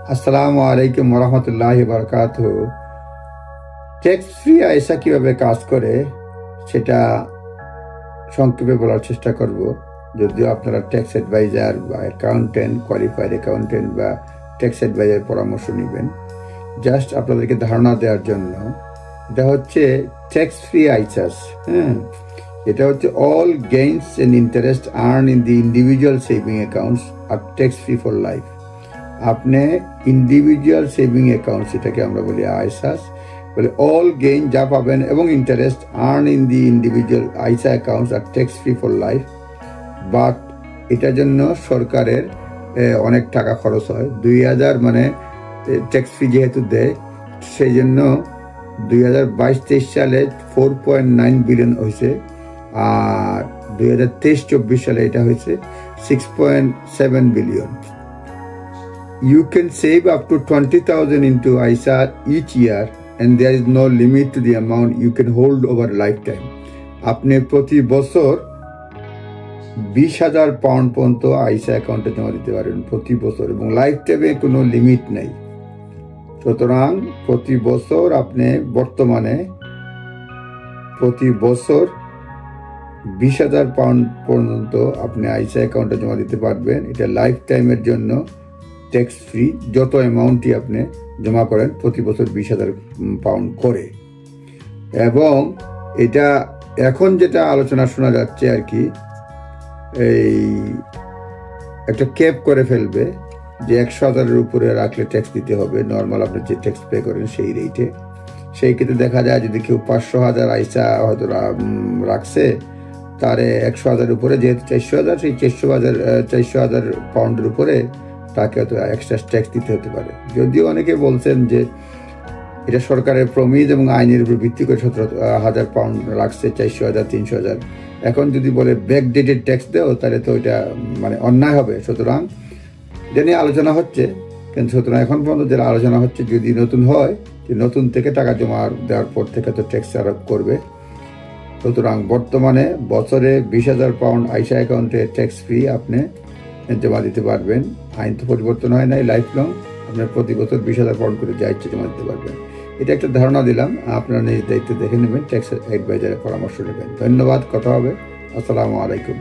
আসসালামু আলাইকুম ওরহমতুল্লাহি বারাকাতুহু। ট্যাক্স ফ্রি আইসা কিভাবে কাজ করে সেটা সংক্ষেপে বলার চেষ্টা করব। যদিও আপনারা ট্যাক্স অ্যাডভাইজার বা অ্যাকাউন্টেন্ট, কোয়ালিফাইড অ্যাকাউন্টেন্ট বা ট্যাক্স অ্যাডভাইজার পরামর্শ নেবেন, জাস্ট আপনাদেরকে ধারণা দেওয়ার জন্য। এটা হচ্ছে ট্যাক্স ফ্রি আইসাস। এটা হচ্ছে all gains and interest earn in the individual saving accounts আর ট্যাক্স ফ্রি ফর লাইফ। আপনি ইন্ডিভিজুয়াল সেভিং অ্যাকাউন্ট, সেটাকে আমরা বলি আইসাস, বলে অল গেইন যা পাবেন এবং interest earn in the individual ISA accounts আর tax free for life. But এটার জন্য সরকারের অনেক টাকা খরচ হয়। 2000 মানে ট্যাক্স ফ্রি যেহেতু দেয়, সেই জন্য 2022-23 সালে 4.9 বিলিয়ন হয়েছে, আর 2023-24 সালে এটা হয়েছে 6.7 billion. You can save up to 20,000 into ISA each year and there is no limit to the amount you can hold over lifetime. আপনি প্রতি বছর 20,000 পাউন্ড পর্যন্ত আইসা অ্যাকাউন্টে জমা দিতে পারেন প্রতি বছর, এবং লাইফ টাইমে কোনো লিমিট নেই। সুতরাং প্রতি বছর আপনি বর্তমানে প্রতি বছর 20,000 পাউন্ড পর্যন্ত আপনি আইসা অ্যাকাউন্টে জমা দিতে পারবেন। এটা লাইফ টাইমের জন্য ট্যাক্স ফ্রি, যত অ্যামাউন্টই আপনি জমা করেন প্রতি বছর 20,000 পাউন্ড করে। এবং এটা এখন যেটা আলোচনা শোনা যাচ্ছে আর কি, এই একটা ক্যাপ করে ফেলবে যে 100,000-এর উপরে রাখলে ট্যাক্স দিতে হবে, নর্মাল আপনি যে ট্যাক্স পে করেন সেই রেটে। সেই ক্ষেত্রে দেখা যায় যদি কেউ 500,000 আইসা হয়তো রাখছে, তারে 100,000 উপরে যেহেতু 400,000, সেই 400,000 পাউন্ডের উপরে তাকে হয়তো এক্সট্রা ট্যাক্স দিতে হতে পারে। যদিও অনেকে বলছেন যে এটা সরকারের প্রমিস এবং আইনের উপর ভিত্তি করে 17,000 পাউন্ড রাখছে, 400,000, 300,000। এখন যদি বলে ব্যাক ডেটেড ট্যাক্স দেও, তাহলে তো এটা মানে অন্যায় হবে। সুতরাং এটা নিয়ে আলোচনা হচ্ছে, কিন্তু সুতরাং এখন পর্যন্ত যেটা আলোচনা হচ্ছে, যদি নতুন হয় যে নতুন থেকে টাকা জমা দেওয়ার পর থেকে তো ট্যাক্স আরোপ করবে। সুতরাং বর্তমানে বছরে 20,000 পাউন্ড আইসা অ্যাকাউন্টে ট্যাক্স ফ্রি আপনি জমা দিতে পারবেন। আইন তো পরিবর্তন হয় নাই, লাইফ লং। আপনার প্রতি বছর 20,000 পাউন্ড করে যা ইচ্ছে জমা দিতে পারবেন। এটা একটা ধারণা দিলাম, আপনারা নিজ দায়িত্বে দেখে নেবেন, ট্যাক্স অ্যাডভাইজারের পরামর্শ নেবেন। ধন্যবাদ, কথা হবে। আসসালামু আলাইকুম।